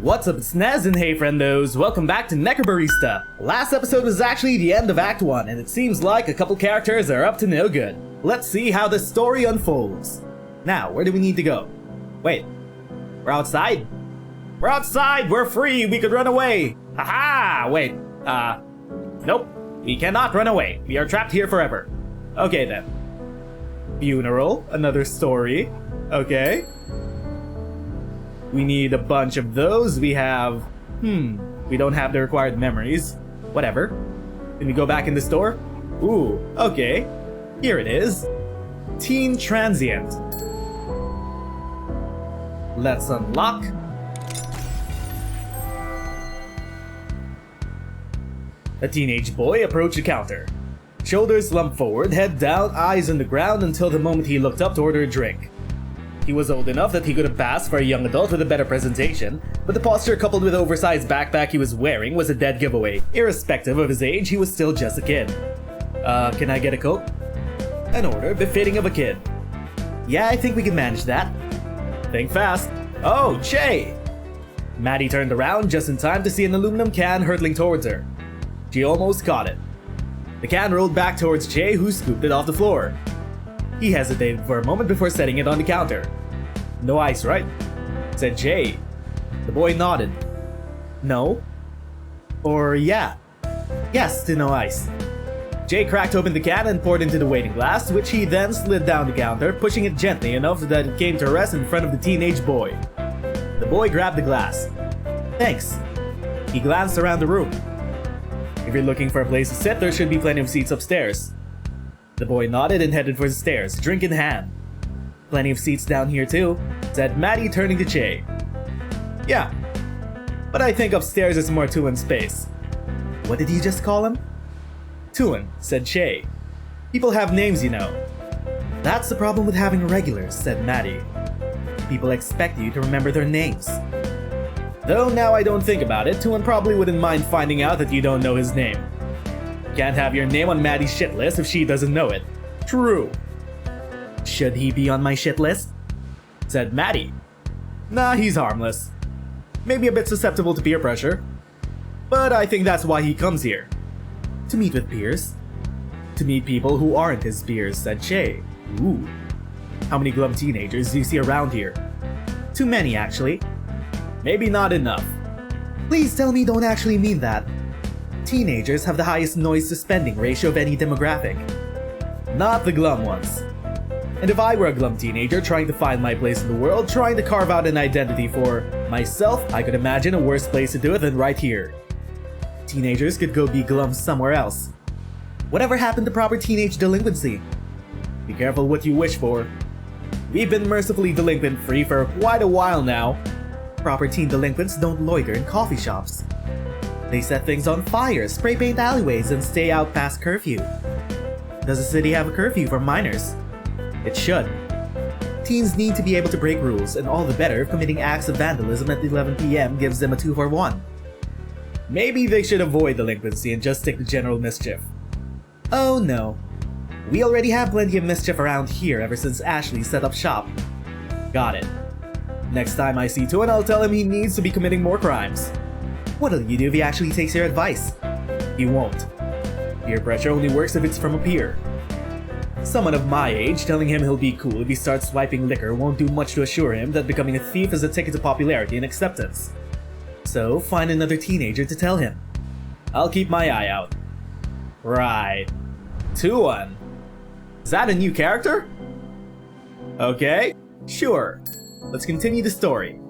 What's up, it's Nez, and hey friendos, welcome back to Necrobarista. Last episode was actually the end of Act 1, and it seems like a couple characters are up to no good. Let's see how the story unfolds. Now, where do we need to go? Wait, we're outside? We're outside! We're free! We could run away! Haha! Wait, nope. We cannot run away. We are trapped here forever. Okay then. Funeral, another story. Okay. We need a bunch of those. We have... we don't have the required memories. Whatever. Can we go back in the store? Ooh, okay. Here it is. Teen Transient. Let's unlock. A teenage boy approached the counter. Shoulders slumped forward, head down, eyes on the ground until the moment he looked up to order a drink. He was old enough that he could have passed for a young adult with a better presentation, but the posture coupled with the oversized backpack he was wearing was a dead giveaway. Irrespective of his age, he was still just a kid. Can I get a Coke? An order befitting of a kid. Yeah, I think we can manage that. Think fast. Oh, Che! Maddy turned around just in time to see an aluminum can hurtling towards her. She almost caught it. The can rolled back towards Che, who scooped it off the floor. He hesitated for a moment before setting it on the counter. No ice, right? Said Jay. The boy nodded. No? Or yeah. Yes to no ice. Jay cracked open the can and poured into the waiting glass, which he then slid down the counter, pushing it gently enough that it came to rest in front of the teenage boy. The boy grabbed the glass. Thanks. He glanced around the room. If you're looking for a place to sit, there should be plenty of seats upstairs. The boy nodded and headed for the stairs, drink in hand. Plenty of seats down here too, said Maddy, turning to Che. Yeah, but I think upstairs is more Tuan space. What did you just call him? Tuan, said Che. People have names, you know. That's the problem with having regulars, said Maddy. People expect you to remember their names. Though now I don't think about it, Tuan probably wouldn't mind finding out that you don't know his name. Can't have your name on Maddy's shit list if she doesn't know it. True. Should he be on my shit list? Said Maddy. Nah, he's harmless. Maybe a bit susceptible to peer pressure. But I think that's why he comes here. To meet with peers. To meet people who aren't his peers, said Che. Ooh. How many glum teenagers do you see around here? Too many, actually. Maybe not enough. Please tell me you don't actually mean that. Teenagers have the highest noise-to-spending ratio of any demographic. Not the glum ones. And if I were a glum teenager trying to find my place in the world, trying to carve out an identity for myself, I could imagine a worse place to do it than right here. Teenagers could go be glum somewhere else. Whatever happened to proper teenage delinquency? Be careful what you wish for. We've been mercifully delinquent-free for quite a while now. Proper teen delinquents don't loiter in coffee shops. They set things on fire, spray paint alleyways, and stay out past curfew. Does the city have a curfew for minors? It should. Teens need to be able to break rules, and all the better if committing acts of vandalism at 11 PM gives them a 2 for 1. Maybe they should avoid delinquency and just stick to general mischief. Oh no. We already have plenty of mischief around here ever since Ashley set up shop. Got it. Next time I see Tuan, I'll tell him he needs to be committing more crimes. What'll you do if he actually takes your advice? He won't. Peer pressure only works if it's from a peer. Someone of my age telling him he'll be cool if he starts swiping liquor won't do much to assure him that becoming a thief is a ticket to popularity and acceptance. So find another teenager to tell him. I'll keep my eye out. Right. Tuan. Is that a new character? Okay, sure. Let's continue the story.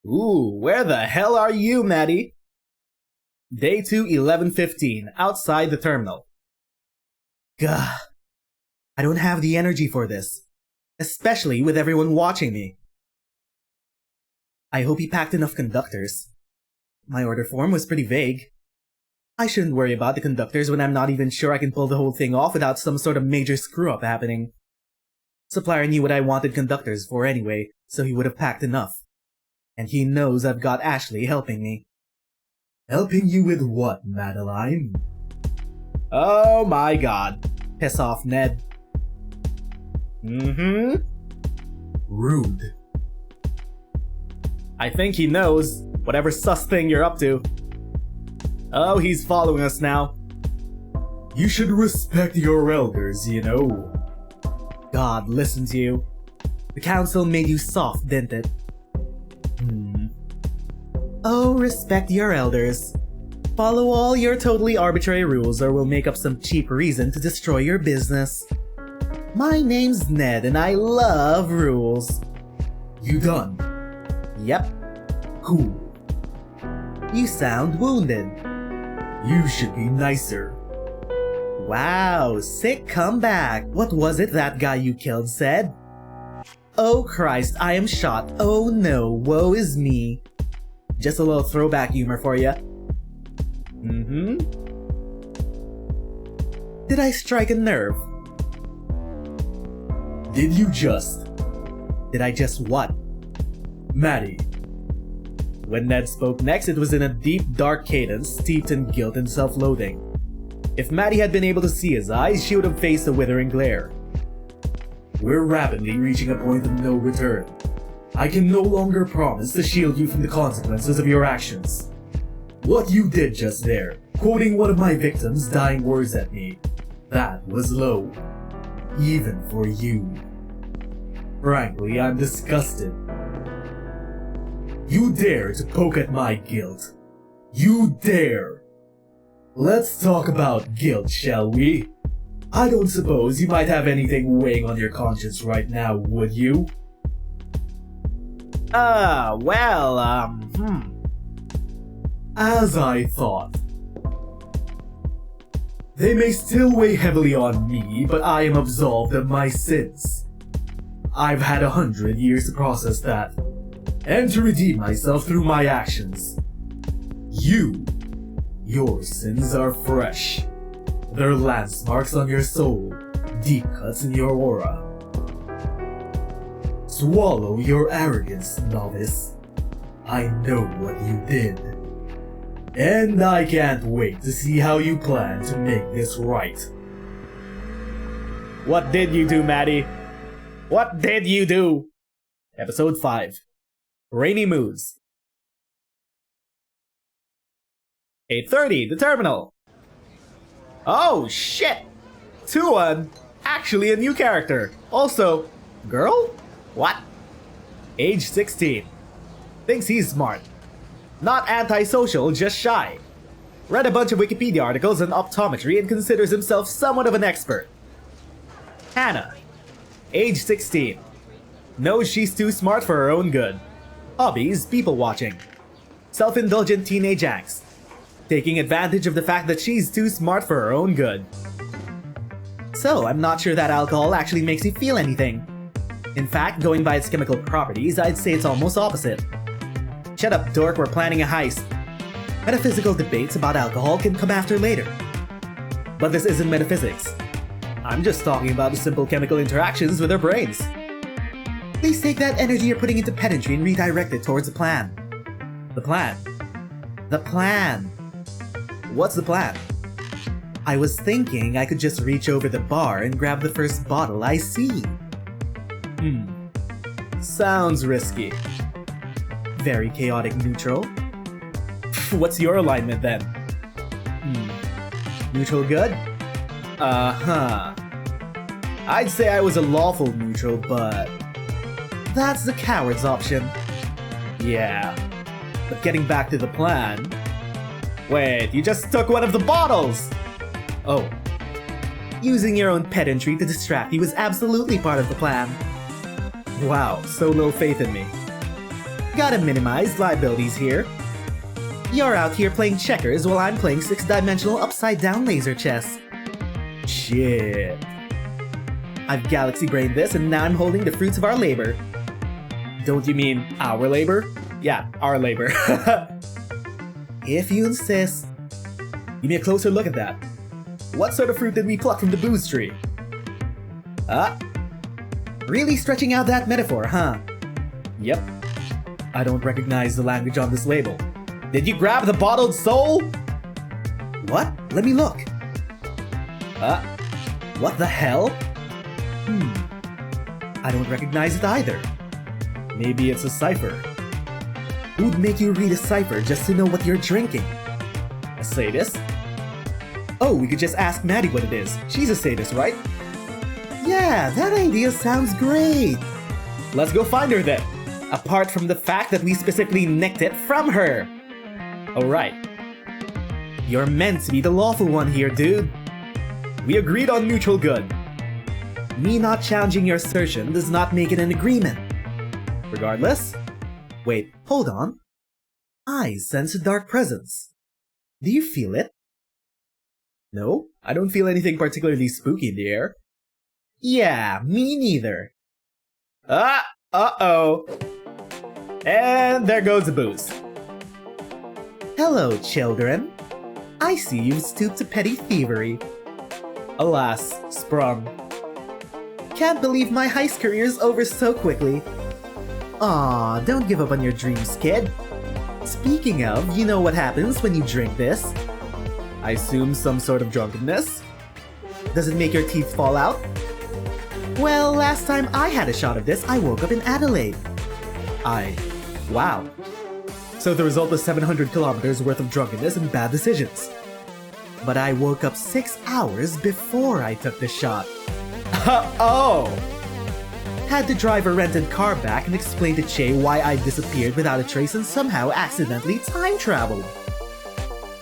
Ooh, where the hell are you, Maddy? Day 2, 11:15, outside the terminal. Gah. I don't have the energy for this. Especially with everyone watching me. I hope he packed enough conductors. My order form was pretty vague. I shouldn't worry about the conductors when I'm not even sure I can pull the whole thing off without some sort of major screw-up happening. Supplier knew what I wanted conductors for anyway, so he would have packed enough. And he knows I've got Ashley helping me. Helping you with what, Madeline? Oh my god. Piss off, Ned. Mm-hmm. Rude. I think he knows whatever sus thing you're up to. Oh, he's following us now. You should respect your elders, you know. God, listen to you. The council made you soft, didn't it? Oh, respect your elders. Follow all your totally arbitrary rules or we'll make up some cheap reason to destroy your business. My name's Ned and I love rules. You done? Yep. Cool. You sound wounded. You should be nicer. Wow, sick comeback. What was it that guy you killed said? Oh Christ, I am shot. Oh no, woe is me. Just a little throwback humor for ya. Did I strike a nerve? Did you just? Did I just what? Maddy. When Ned spoke next, it was in a deep, dark cadence, steeped in guilt and self-loathing. If Maddy had been able to see his eyes, she would have faced a withering glare. We're rapidly reaching a point of no return. I can no longer promise to shield you from the consequences of your actions. What you did just there, quoting one of my victims' dying words at me, that was low. Even for you. Frankly, I'm disgusted. You dare to poke at my guilt. You dare! Let's talk about guilt, shall we? I don't suppose you might have anything weighing on your conscience right now, would you? As I thought. They may still weigh heavily on me, but I am absolved of my sins. I've had 100 years to process that, and to redeem myself through my actions. Your sins are fresh. They're lance marks on your soul, deep cuts in your aura. Swallow your arrogance, novice. I know what you did. And I can't wait to see how you plan to make this right. What did you do, Maddy? What did you do? Episode 5. Rainy Moods. 8:30, the terminal. Oh shit! Tuan, actually a new character. Also, girl? What? Age 16. Thinks he's smart. Not antisocial, just shy. Read a bunch of Wikipedia articles on optometry and considers himself somewhat of an expert. Hannah. Age 16. Knows she's too smart for her own good. Hobbies, people watching. Self-indulgent teenage angst. Taking advantage of the fact that she's too smart for her own good. So, I'm not sure that alcohol actually makes you feel anything. In fact, going by its chemical properties, I'd say it's almost opposite. Shut up, dork, we're planning a heist. Metaphysical debates about alcohol can come after later. But this isn't metaphysics. I'm just talking about the simple chemical interactions with our brains. Please take that energy you're putting into pedantry and redirect it towards the plan. The plan. The plan. What's the plan? I was thinking I could just reach over the bar and grab the first bottle I see. Sounds risky. Very chaotic neutral. What's your alignment then? Neutral good? I'd say I was a lawful neutral, but that's the coward's option. Yeah. But getting back to the plan... Wait, you just took one of the bottles! Oh. Using your own pedantry to distract you was absolutely part of the plan. Wow, so low faith in me. Gotta minimize liabilities here. You're out here playing checkers while I'm playing 6-dimensional upside-down laser chess. Shit. I've galaxy-brained this and now I'm holding the fruits of our labor. Don't you mean our labor? Yeah, our labor. If you insist. Give me a closer look at that. What sort of fruit did we pluck from the booze tree? Really stretching out that metaphor, huh? Yep. I don't recognize the language on this label. Did you grab the bottled soul? What? Let me look. What the hell? I don't recognize it either. Maybe it's a cipher. Who'd make you read a cipher just to know what you're drinking? A sadist? Oh, we could just ask Maddy what it is. She's a sadist, right? Yeah, that idea sounds great! Let's go find her then! Apart from the fact that we specifically nicked it from her! Alright. You're meant to be the lawful one here, dude. We agreed on mutual good. Me not challenging your assertion does not make it an agreement. Regardless... Wait, hold on. I sense a dark presence. Do you feel it? No, I don't feel anything particularly spooky in the air. Yeah, me neither. Uh-oh. And there goes the booze. Hello, children. I see you've stooped to petty thievery. Alas, sprung. Can't believe my heist career's over so quickly. Aw, don't give up on your dreams, kid. Speaking of, you know what happens when you drink this? I assume some sort of drunkenness? Does it make your teeth fall out? Well, last time I had a shot of this, I woke up in Adelaide. Wow. So the result was 700 kilometers worth of drunkenness and bad decisions. But I woke up 6 hours before I took the shot. Oh! Had the driver rented car back and explained to Che why I disappeared without a trace and somehow accidentally time traveled.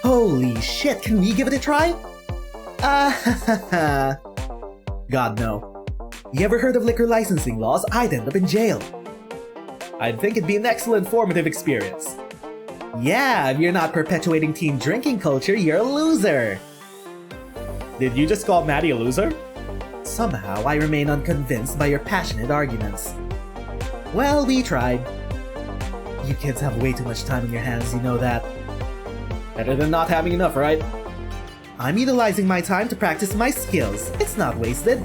Holy shit, can we give it a try? God no. You ever heard of liquor licensing laws? I'd end up in jail. I'd think it'd be an excellent formative experience. Yeah, if you're not perpetuating teen drinking culture, you're a loser. Did you just call Maddy a loser? Somehow, I remain unconvinced by your passionate arguments. Well, we tried. You kids have way too much time on your hands, you know that. Better than not having enough, right? I'm utilizing my time to practice my skills. It's not wasted.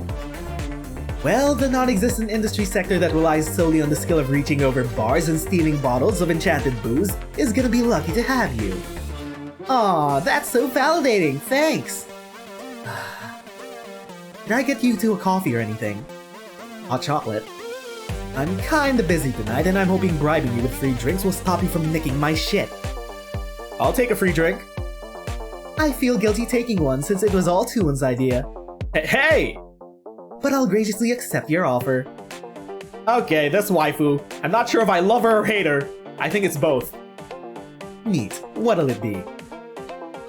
Well, the non-existent industry sector that relies solely on the skill of reaching over bars and stealing bottles of enchanted booze is gonna be lucky to have you. Aw, that's so validating, thanks! Can I get you two a coffee or anything? Hot chocolate? I'm kinda busy tonight and I'm hoping bribing you with free drinks will stop you from nicking my shit. I'll take a free drink. I feel guilty taking one since it was all Tuan's idea. Hey! But I'll graciously accept your offer. Okay, this waifu. I'm not sure if I love her or hate her. I think it's both. Neat. What'll it be?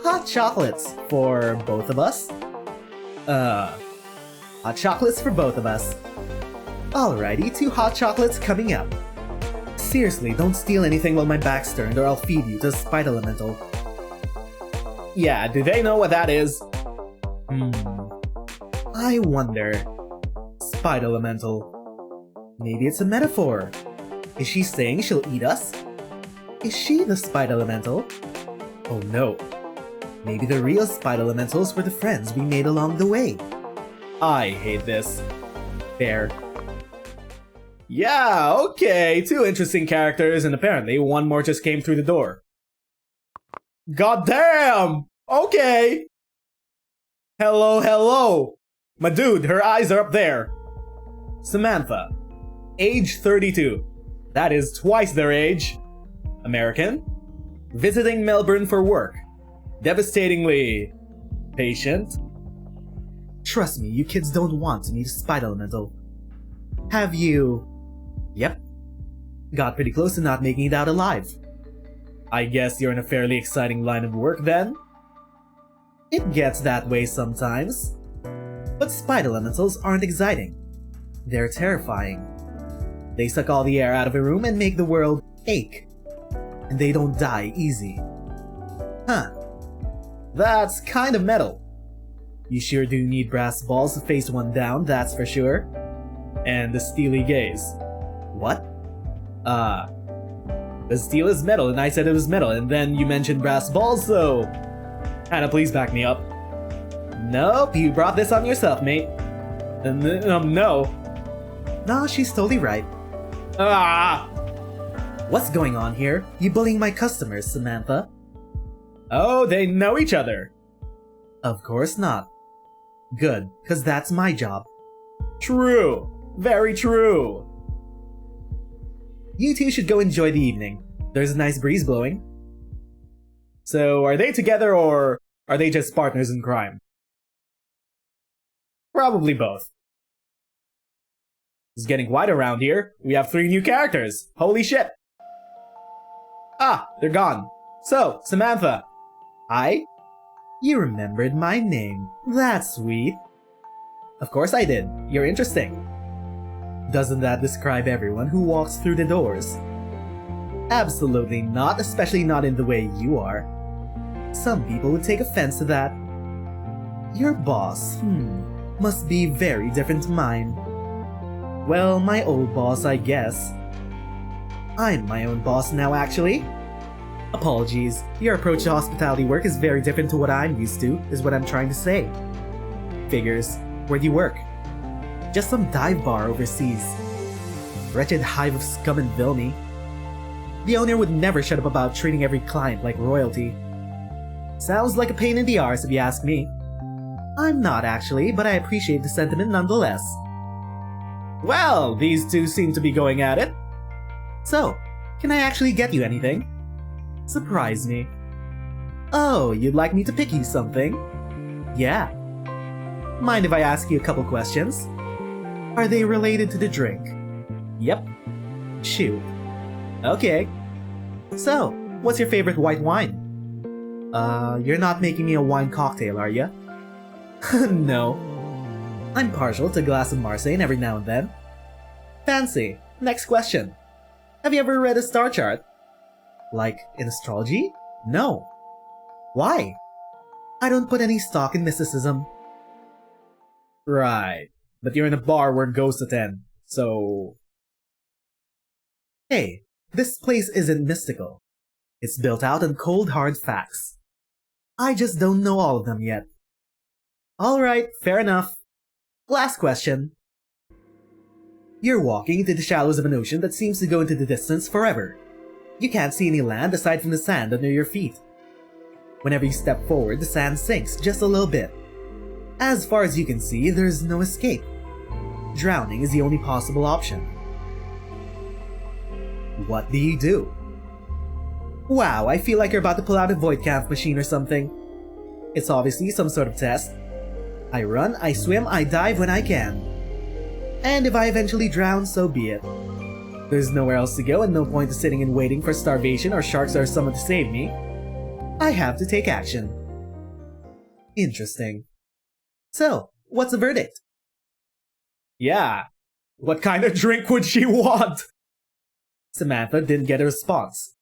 Hot chocolates for both of us? Hot chocolates for both of us. Alrighty, 2 hot chocolates coming up. Seriously, don't steal anything while my back's turned or I'll feed you to Spite Elemental. Yeah, do they know what that is? I wonder. Spite Elemental. Maybe it's a metaphor. Is she saying she'll eat us? Is she the Spite Elemental? Oh no. Maybe the real Spite Elementals were the friends we made along the way. I hate this. Fair. Yeah, okay, 2 interesting characters, and apparently one more just came through the door. God damn! Okay! Hello, hello! My dude, her eyes are up there. Samantha. Age 32. That is twice their age. American. Visiting Melbourne for work. Devastatingly... patient. Trust me, you kids don't want to meet a Spite Elemental. Have you... Yep. Got pretty close to not making it out alive. I guess you're in a fairly exciting line of work then? It gets that way sometimes. But Spite Elementals aren't exciting. They're terrifying. They suck all the air out of a room and make the world ache. And they don't die easy. Huh. That's kind of metal. You sure do need brass balls to face one down, that's for sure. And the steely gaze. What? The steel is metal and I said it was metal and then you mentioned brass balls, so... Hannah, please back me up. Nope, you brought this on yourself, mate. No. No, she's totally right. What's going on here? You bullying my customers, Samantha? Oh, they know each other. Of course not. Good, cause that's my job. True. Very true. You two should go enjoy the evening. There's a nice breeze blowing. So, are they together or are they just partners in crime? Probably both. It's getting quiet around here. We have 3 new characters. Holy shit. Ah, they're gone. So, Samantha. Hi? You remembered my name. That's sweet. Of course I did. You're interesting. Doesn't that describe everyone who walks through the doors? Absolutely not, especially not in the way you are. Some people would take offense to that. Your boss, must be very different to mine. Well, my old boss, I guess. I'm my own boss now, actually. Apologies, your approach to hospitality work is very different to what I'm used to, is what I'm trying to say. Figures. Where do you work? Just some dive bar overseas. Wretched hive of scum and villainy. The owner would never shut up about treating every client like royalty. Sounds like a pain in the arse if you ask me. I'm not actually, but I appreciate the sentiment nonetheless. Well, these two seem to be going at it. So, can I actually get you anything? Surprise me. Oh, you'd like me to pick you something? Yeah. Mind if I ask you a couple questions? Are they related to the drink? Yep. Shoot. Okay. So, what's your favorite white wine? You're not making me a wine cocktail, are ya? No. I'm partial to a glass of Marseille every now and then. Fancy. Next question. Have you ever read a star chart? Like, in astrology? No. Why? I don't put any stock in mysticism. Right. But you're in a bar where ghosts attend, so... Hey, this place isn't mystical. It's built out on cold hard facts. I just don't know all of them yet. Alright, fair enough. Last question. You're walking into the shallows of an ocean that seems to go into the distance forever. You can't see any land aside from the sand under your feet. Whenever you step forward, the sand sinks just a little bit. As far as you can see, there's no escape. Drowning is the only possible option. What do you do? Wow, I feel like you're about to pull out a void camp machine or something. It's obviously some sort of test. I run, I swim, I dive when I can. And if I eventually drown, so be it. There's nowhere else to go and no point to sitting and waiting for starvation or sharks or someone to save me. I have to take action. Interesting. So, what's the verdict? Yeah. What kind of drink would she want? Samantha didn't get a response.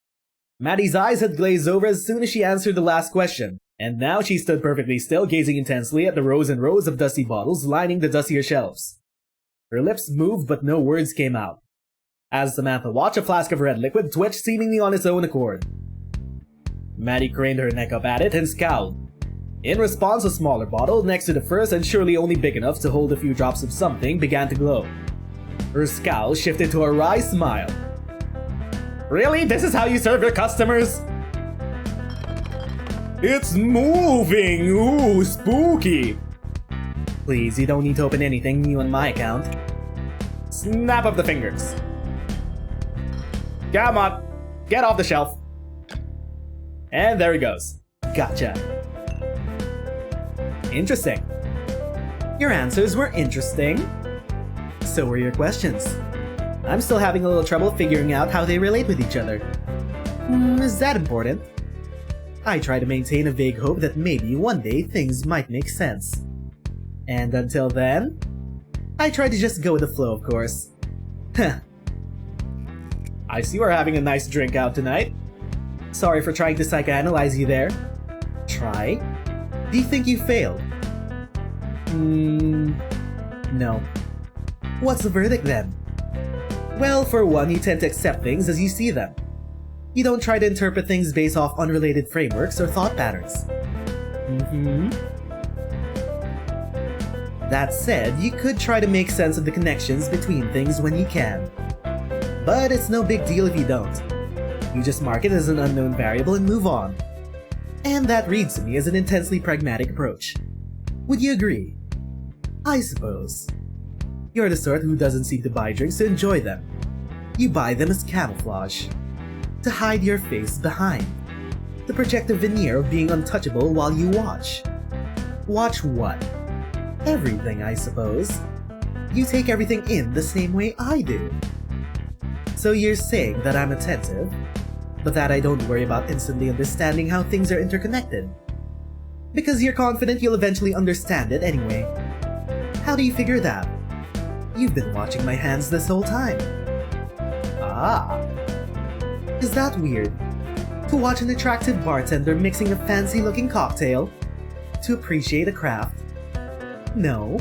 Maddy's eyes had glazed over as soon as she answered the last question, and now she stood perfectly still, gazing intensely at the rows and rows of dusty bottles lining the dustier shelves. Her lips moved, but no words came out. As Samantha watched, a flask of red liquid twitch seemingly on its own accord. Maddy craned her neck up at it and scowled. In response, a smaller bottle next to the first and surely only big enough to hold a few drops of something began to glow. Her scowl shifted to a wry smile. Really? This is how you serve your customers? It's moving! Ooh, spooky! Please, you don't need to open anything new on my account. Snap of the fingers. Come on, get off the shelf. And there he goes. Gotcha. Interesting. Your answers were interesting. So were your questions. I'm still having a little trouble figuring out how they relate with each other. Is that important? I try to maintain a vague hope that maybe one day things might make sense. And until then, I try to just go with the flow, of course. Heh. I see we're having a nice drink out tonight. Sorry for trying to psychoanalyze you there. Try? Do you think you failed? No. What's the verdict then? Well, for one, you tend to accept things as you see them. You don't try to interpret things based off unrelated frameworks or thought patterns. That said, you could try to make sense of the connections between things when you can. But it's no big deal if you don't. You just mark it as an unknown variable and move on. And that reads to me as an intensely pragmatic approach. Would you agree? I suppose. You're the sort who doesn't seem to buy drinks to enjoy them. You buy them as camouflage. To hide your face behind. To project a veneer of being untouchable while you watch. Watch what? Everything, I suppose. You take everything in the same way I do. So you're saying that I'm attentive, but that I don't worry about instantly understanding how things are interconnected. Because you're confident you'll eventually understand it anyway. How do you figure that? You've been watching my hands this whole time. Ah. Is that weird? To watch an attractive bartender mixing a fancy-looking cocktail? To appreciate a craft? No.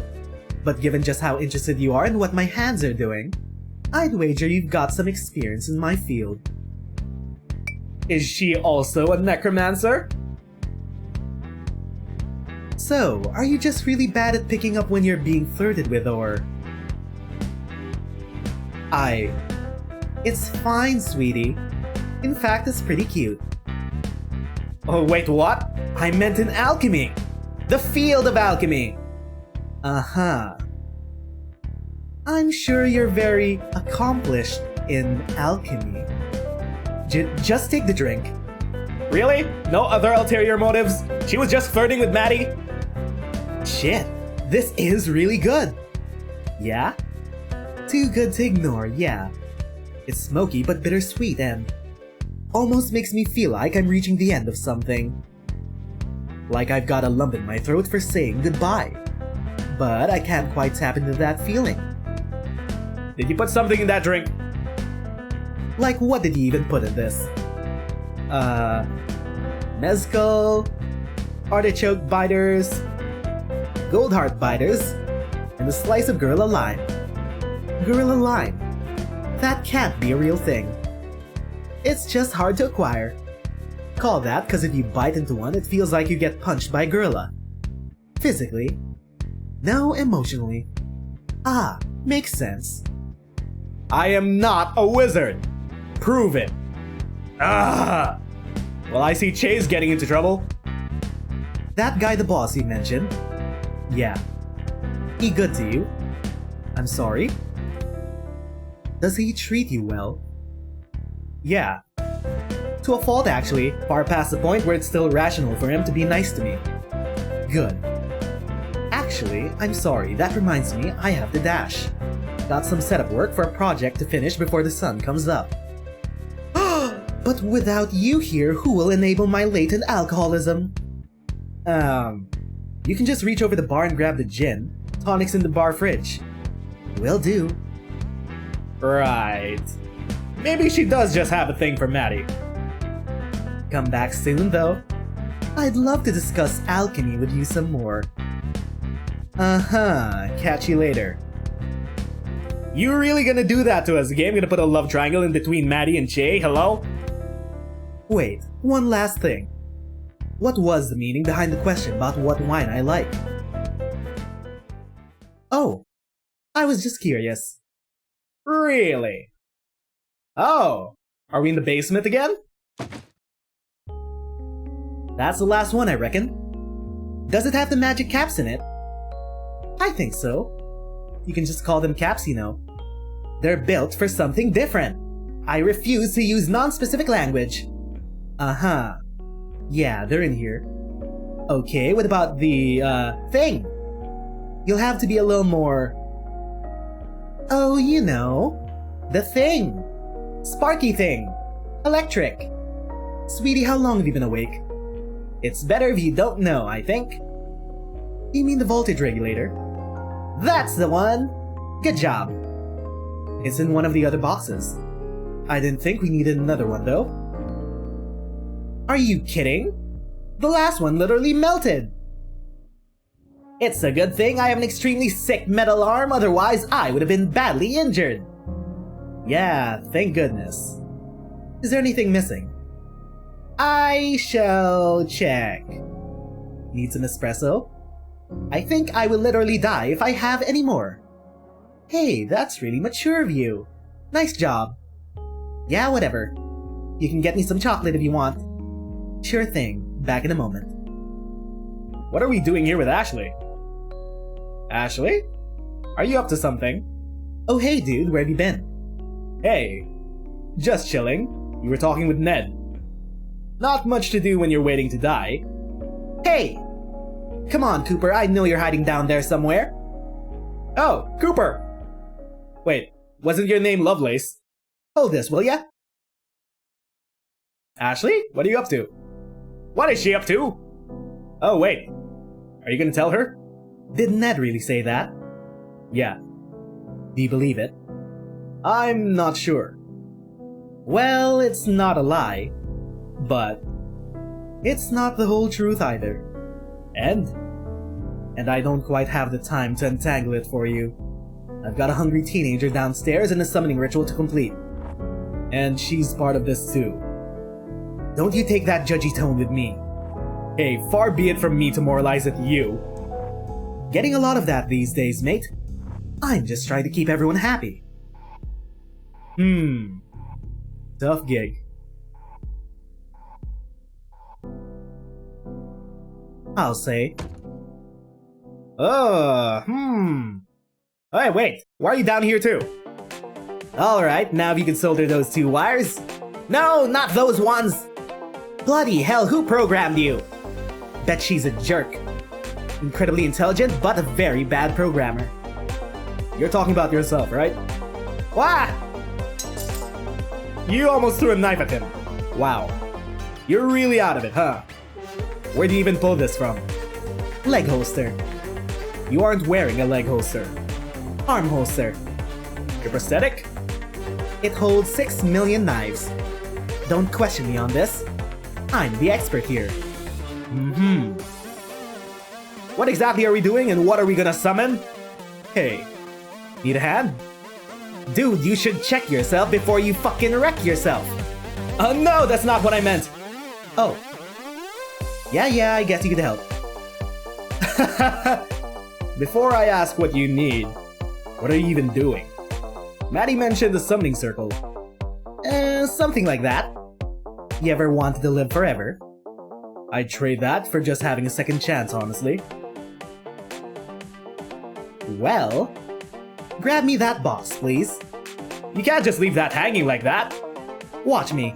But given just how interested you are in what my hands are doing, I'd wager you've got some experience in my field. Is she also a necromancer? So, are you just really bad at picking up when you're being flirted with, or... It's fine, sweetie. In fact, it's pretty cute. Oh, wait, what? I meant in alchemy! The field of alchemy! Uh-huh. I'm sure you're very accomplished in alchemy. Just take the drink. Really? No other ulterior motives? She was just flirting with Maddy? Shit, this is really good. Yeah? Too good to ignore, yeah. It's smoky but bittersweet and almost makes me feel like I'm reaching the end of something. Like I've got a lump in my throat for saying goodbye. But I can't quite tap into that feeling. Did you put something in that drink? Like what did you even put in this? Mezcal, artichoke biters, gold heart biters, and a slice of Gorilla Lime. Gorilla Lime. That can't be a real thing. It's just hard to acquire. Call that because if you bite into one, it feels like you get punched by a gorilla. Physically. No, emotionally. Ah, makes sense. I am not a wizard! Prove it! Ah! Well, I see Chase getting into trouble. That guy the boss you mentioned? Yeah. He good to you? I'm sorry? Does he treat you well? Yeah. To a fault, actually, far past the point where it's still rational for him to be nice to me. Good. Actually, I'm sorry, that reminds me I have to dash. Got some setup work for a project to finish before the sun comes up. But without you here, who will enable my latent alcoholism? You can just reach over the bar and grab the gin. Tonic's in the bar fridge. Will do. Right. Maybe she does just have a thing for Maddy. Come back soon, though. I'd love to discuss alchemy with you some more. Uh-huh. Catch you later. You really gonna do that to us? The game gonna put a love triangle in between Maddy and Che? Hello? Wait, one last thing. What was the meaning behind the question about what wine I like? Oh, I was just curious. Really? Oh, are we in the basement again? That's the last one, I reckon. Does it have the magic caps in it? I think so. You can just call them caps, you know. They're built for something different. I refuse to use non-specific language. Uh-huh. Yeah, they're in here. Okay, what about the, thing? You'll have to be a little more... Oh, you know. The thing. Sparky thing. Electric. Sweetie, how long have you been awake? It's better if you don't know, I think. You mean the voltage regulator? That's the one! Good job. It's in one of the other boxes. I didn't think we needed another one, though. Are you kidding? The last one literally melted! It's a good thing I have an extremely sick metal arm, otherwise I would have been badly injured. Yeah, thank goodness. Is there anything missing? I shall check. Need some espresso? I think I will literally die if I have any more. Hey, that's really mature of you. Nice job. Yeah, whatever. You can get me some chocolate if you want. Sure thing. Back in a moment. What are we doing here with Ashley? Ashley? Are you up to something? Oh hey dude, where have you been? Hey, just chilling. You were talking with Ned. Not much to do when you're waiting to die. Hey! Come on, Cooper, I know you're hiding down there somewhere. Oh, Cooper! Wait, wasn't your name Lovelace? Hold this, will ya? Ashley, what are you up to? What is she up to? Oh, wait. Are you gonna tell her? Did Ned really say that? Yeah. Do you believe it? I'm not sure. Well, it's not a lie. But it's not the whole truth either. And I don't quite have the time to untangle it for you. I've got a hungry teenager downstairs and a summoning ritual to complete. And she's part of this too. Don't you take that judgy tone with me. Hey, far be it from me to moralize at you. Getting a lot of that these days, mate. I'm just trying to keep everyone happy. Tough gig. I'll say. Hey, wait, why are you down here too? Alright, now if you can solder those two wires. No, not those ones! Bloody hell, who programmed you? Bet she's a jerk. Incredibly intelligent, but a very bad programmer. You're talking about yourself, right? Wah! You almost threw a knife at him. Wow. You're really out of it, huh? Where'd you even pull this from? Leg holster. You aren't wearing a leg holster. Arm holster. Your prosthetic? It holds 6 million knives. Don't question me on this. I'm the expert here. What exactly are we doing and what are we gonna summon? Hey, need a hand? Dude, you should check yourself before you fucking wreck yourself. No, that's not what I meant. Oh. Yeah, I guess you could help. Before I ask what you need, what are you even doing? Maddy mentioned the summoning circle. Something like that. You ever wanted to live forever? I'd trade that for just having a second chance, honestly. Well, grab me that box, please. You can't just leave that hanging like that. Watch me.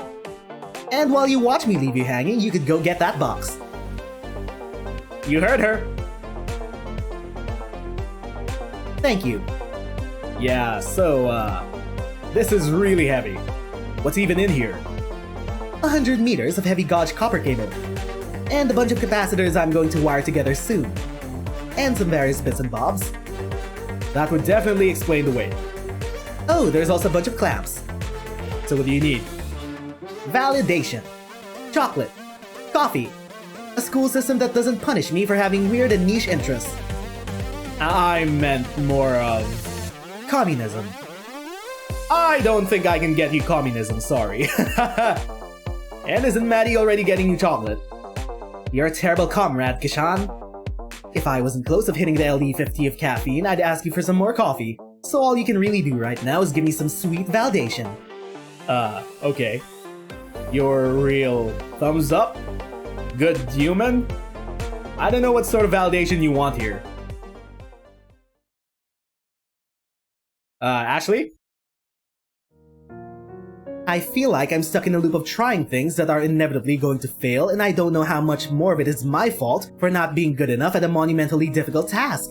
And while you watch me leave you hanging, you could go get that box. You heard her. Thank you. Yeah, so, this is really heavy. What's even in here? 100 meters of heavy gauge copper cable. And a bunch of capacitors I'm going to wire together soon. And some various bits and bobs. That would definitely explain the weight. Oh, there's also a bunch of clamps. So what do you need? Validation. Chocolate. Coffee. A school system that doesn't punish me for having weird and niche interests. I meant more of... communism. I don't think I can get you communism, sorry. And isn't Maddy already getting you chocolate? You're a terrible comrade, Kishan. If I wasn't close of hitting the LD50 of caffeine, I'd ask you for some more coffee. So all you can really do right now is give me some sweet validation. Okay. Your real thumbs up? Good human? I don't know what sort of validation you want here. Ashley? I feel like I'm stuck in a loop of trying things that are inevitably going to fail, and I don't know how much more of it is my fault for not being good enough at a monumentally difficult task.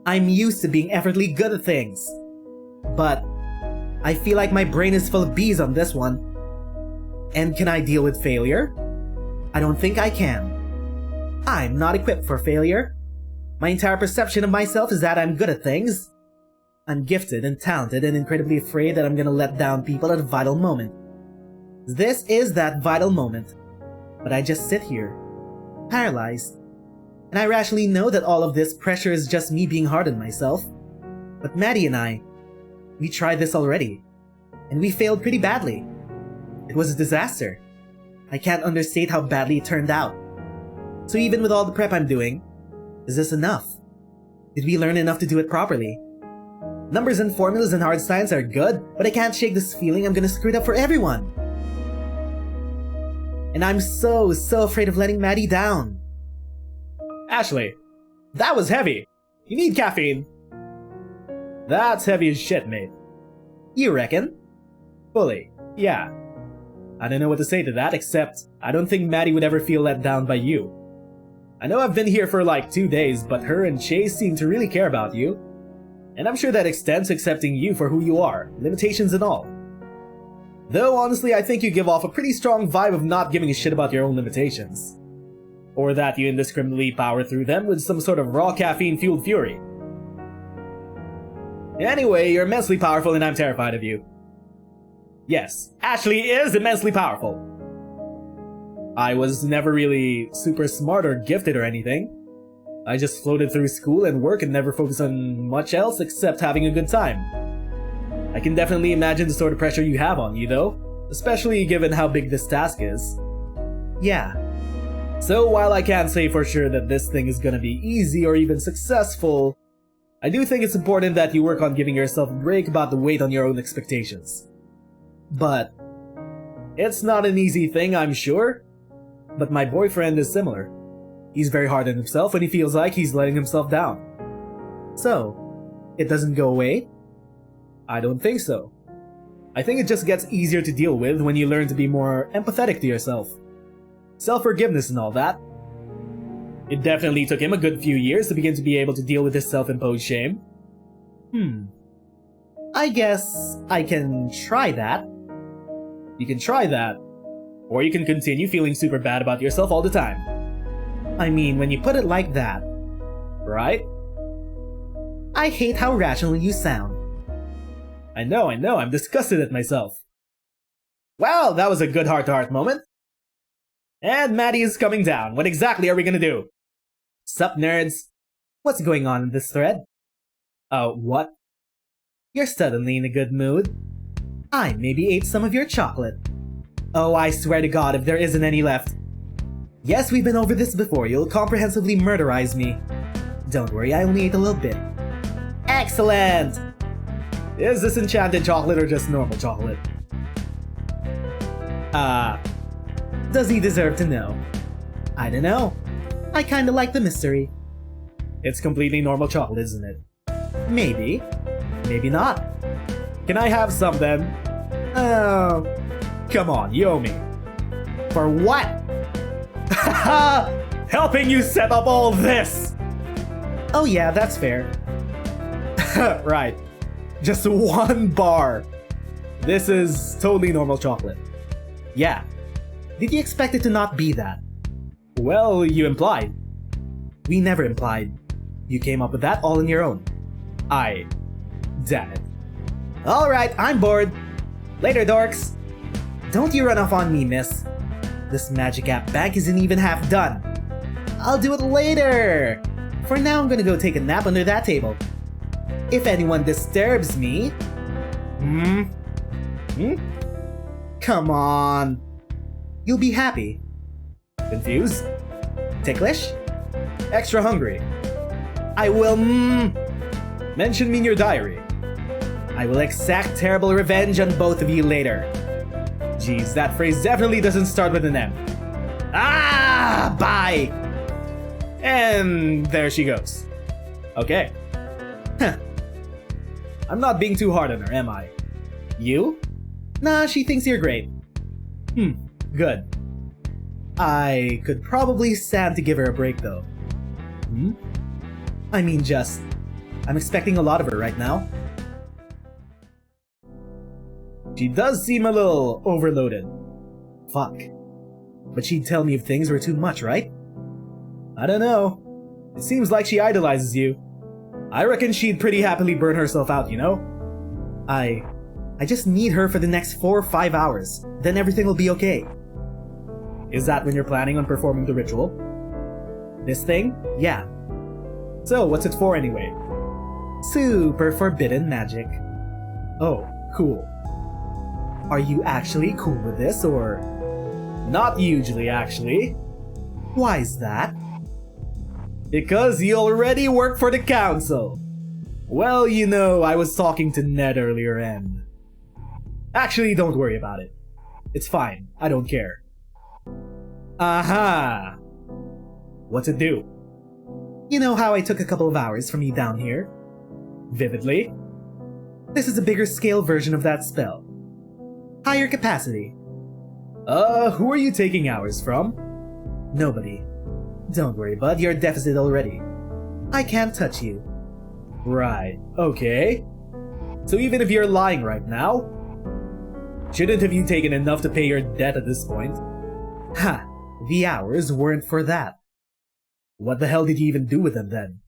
I'm used to being effortlessly good at things. But I feel like my brain is full of bees on this one. And can I deal with failure? I don't think I can. I'm not equipped for failure. My entire perception of myself is that I'm good at things. I'm gifted and talented and incredibly afraid that I'm gonna let down people at a vital moment. This is that vital moment. But I just sit here, paralyzed. And I rationally know that all of this pressure is just me being hard on myself. But Maddy and we tried this already. And we failed pretty badly. It was a disaster. I can't understate how badly it turned out. So even with all the prep I'm doing, is this enough? Did we learn enough to do it properly? Numbers and formulas and hard science are good, but I can't shake this feeling I'm gonna screw it up for everyone. And I'm so afraid of letting Maddy down. Ashley, that was heavy. You need caffeine. That's heavy as shit, mate. You reckon? Fully, yeah. I don't know what to say to that, except I don't think Maddy would ever feel let down by you. I know I've been here for like 2 days, but her and Chase seem to really care about you. And I'm sure that extends to accepting you for who you are, limitations and all. Though honestly, I think you give off a pretty strong vibe of not giving a shit about your own limitations. Or that you indiscriminately power through them with some sort of raw caffeine-fueled fury. Anyway, you're immensely powerful and I'm terrified of you. Yes, Ashley is immensely powerful. I was never really super smart or gifted or anything. I just floated through school and work and never focused on much else except having a good time. I can definitely imagine the sort of pressure you have on you though, especially given how big this task is. Yeah. So while I can't say for sure that this thing is gonna be easy or even successful, I do think it's important that you work on giving yourself a break about the weight on your own expectations. But it's not an easy thing, I'm sure, but my boyfriend is similar. He's very hard on himself when he feels like he's letting himself down. so, it doesn't go away? I don't think so. I think it just gets easier to deal with when you learn to be more empathetic to yourself. Self-forgiveness and all that. It definitely took him a good few years to begin to be able to deal with his self-imposed shame. I guess I can try that. You can try that. Or you can continue feeling super bad about yourself all the time. I mean, when you put it like that. Right? I hate how rational you sound. I know, I'm disgusted at myself. Well, that was a good heart-to-heart moment. And Maddy is coming down. What exactly are we gonna do? Sup, nerds? What's going on in this thread? What? You're suddenly in a good mood. I maybe ate some of your chocolate. Oh, I swear to God if there isn't any left. Yes, we've been over this before. You'll comprehensively murderize me. Don't worry, I only ate a little bit. Excellent! Is this enchanted chocolate or just normal chocolate? Does he deserve to know? I don't know. I kinda like the mystery. It's completely normal chocolate, isn't it? Maybe. Maybe not. Can I have some then? Oh. Come on, you owe me. For what? Helping you set up all this! Oh yeah, that's fair. Right. Just 1 bar. This is totally normal chocolate. Yeah. Did you expect it to not be that? Well, you implied. We never implied. You came up with that all on your own. Damn it. Alright, I'm bored. Later, dorks. Don't you run off on me, miss. This magic app bag isn't even half done. I'll do it later. For now, I'm gonna go take a nap under that table. If anyone disturbs me... Come on. You'll be happy. Confused? Ticklish? Extra hungry. I will Mention me in your diary. I will exact terrible revenge on both of you later. Geez, that phrase definitely doesn't start with an M. Bye! And there she goes. Okay. Huh. I'm not being too hard on her, am I? You? Nah, she thinks you're great. Good. I could probably stand to give her a break though. I mean I'm expecting a lot of her right now. She does seem a little overloaded. Fuck. But she'd tell me if things were too much, right? I don't know. It seems like she idolizes you. I reckon she'd pretty happily burn herself out, you know? I just need her for the next 4 or 5 hours. Then everything will be okay. Is that when you're planning on performing the ritual? This thing? Yeah. So, what's it for anyway? Super forbidden magic. Oh, cool. Are you actually cool with this, or...? Not hugely, actually. Why's that? Because you already work for the council. Well, you know, I was talking to Ned earlier and... Actually, don't worry about it. It's fine. I don't care. Aha! What's it do? You know how I took a couple of hours from you down here? Vividly? This is a bigger scale version of that spell. Higher capacity. Who are you taking hours from? Nobody. Don't worry, bud, you're deficit already. I can't touch you. Right, okay. So even if you're lying right now, shouldn't have you taken enough to pay your debt at this point? Ha! The hours weren't for that. What the hell did you even do with them then?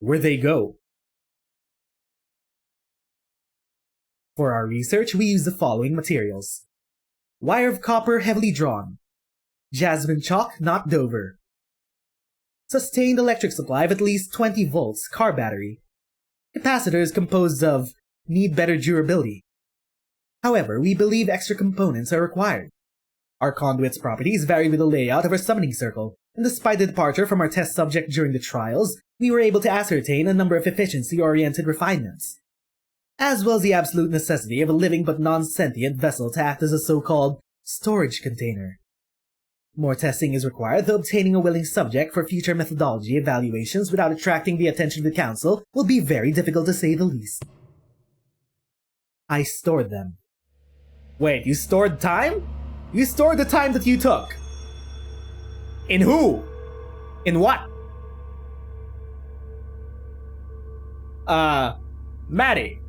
Where'd they go? For our research, we used the following materials. Wire of copper heavily drawn. Jasmine chalk knocked over. Sustained electric supply of at least 20 volts car battery. Capacitors composed of need better durability. However, we believe extra components are required. Our conduit's properties vary with the layout of our summoning circle, and despite the departure from our test subject during the trials, we were able to ascertain a number of efficiency-oriented refinements, as well as the absolute necessity of a living but non-sentient vessel to act as a so-called storage container. More testing is required, though obtaining a willing subject for future methodology evaluations without attracting the attention of the Council will be very difficult to say the least. I stored them. Wait, you stored time? You stored the time that you took. In who? In what? Maddy.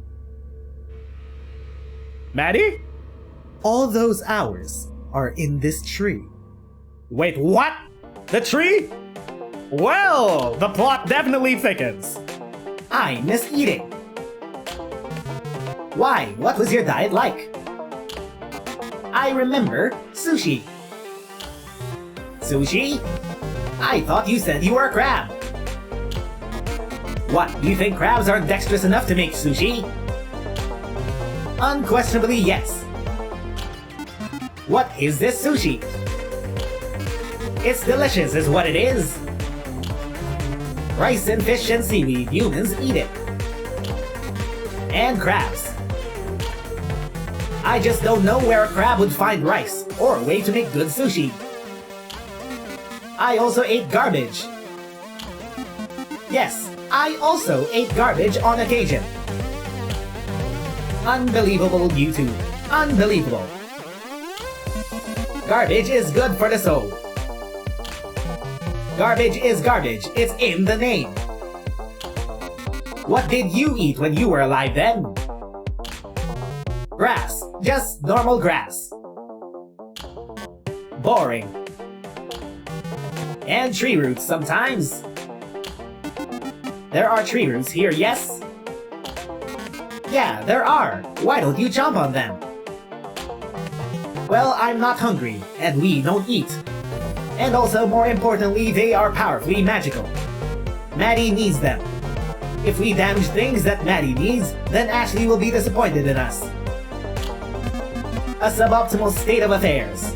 Maddy? All those hours are in this tree. Wait, what? The tree? Well, the plot definitely thickens. I miss eating. Why? What was your diet like? I remember sushi. Sushi? I thought you said you were a crab. What, you think crabs aren't dexterous enough to make sushi? Unquestionably, yes. What is this sushi? It's delicious is what it is. Rice and fish and seaweed, humans eat it. And crabs. I just don't know where a crab would find rice, or a way to make good sushi. I also ate garbage. Yes, I also ate garbage on occasion. Unbelievable, YouTube. Unbelievable. Garbage is good for the soul. Garbage is garbage. It's in the name. What did you eat when you were alive then? Grass. Just normal grass. Boring. And tree roots sometimes. There are tree roots here, yes? Yeah, there are. Why don't you chomp on them? Well, I'm not hungry, and we don't eat. And also, more importantly, they are powerfully magical. Maddy needs them. If we damage things that Maddy needs, then Ashley will be disappointed in us. A suboptimal state of affairs.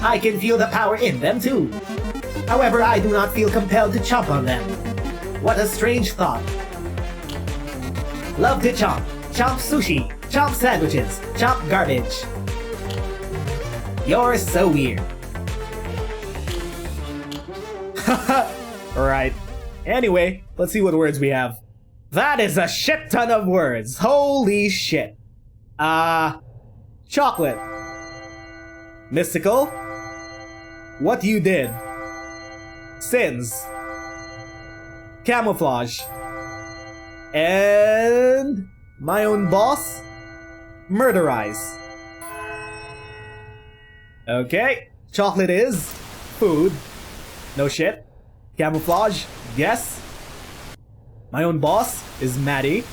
I can feel the power in them too. However, I do not feel compelled to chomp on them. What a strange thought. Love to chomp. Chomp sushi. Chomp sandwiches. Chomp garbage. You're so weird. Right. Anyway, let's see what words we have. That is a shit ton of words. Holy shit. Chocolate. Mystical. What you did. Sins. Camouflage. And my own boss. Murderize. Okay. Chocolate is food. No shit. Camouflage. Yes. My own boss is Maddy.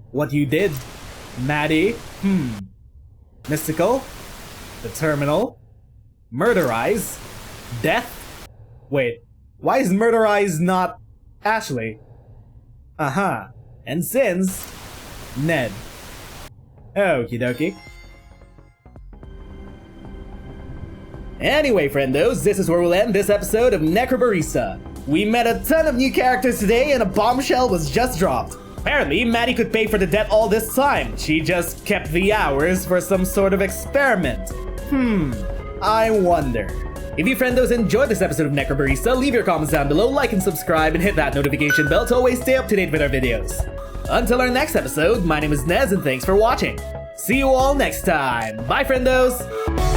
What you did. Maddy. Mystical. The terminal. Murderize. Death. Wait. Why is Murderize not Ashley? And Sins. Ned. Okie dokie. Anyway, friendos, this is where we'll end this episode of Necrobarista. We met a ton of new characters today and a bombshell was just dropped. Apparently, Maddy could pay for the debt all this time. She just kept the hours for some sort of experiment. I wonder. If you friendos enjoyed this episode of Necrobarista, leave your comments down below, like and subscribe, and hit that notification bell to always stay up to date with our videos. Until our next episode, my name is Nez and thanks for watching. See you all next time. Bye, friendos!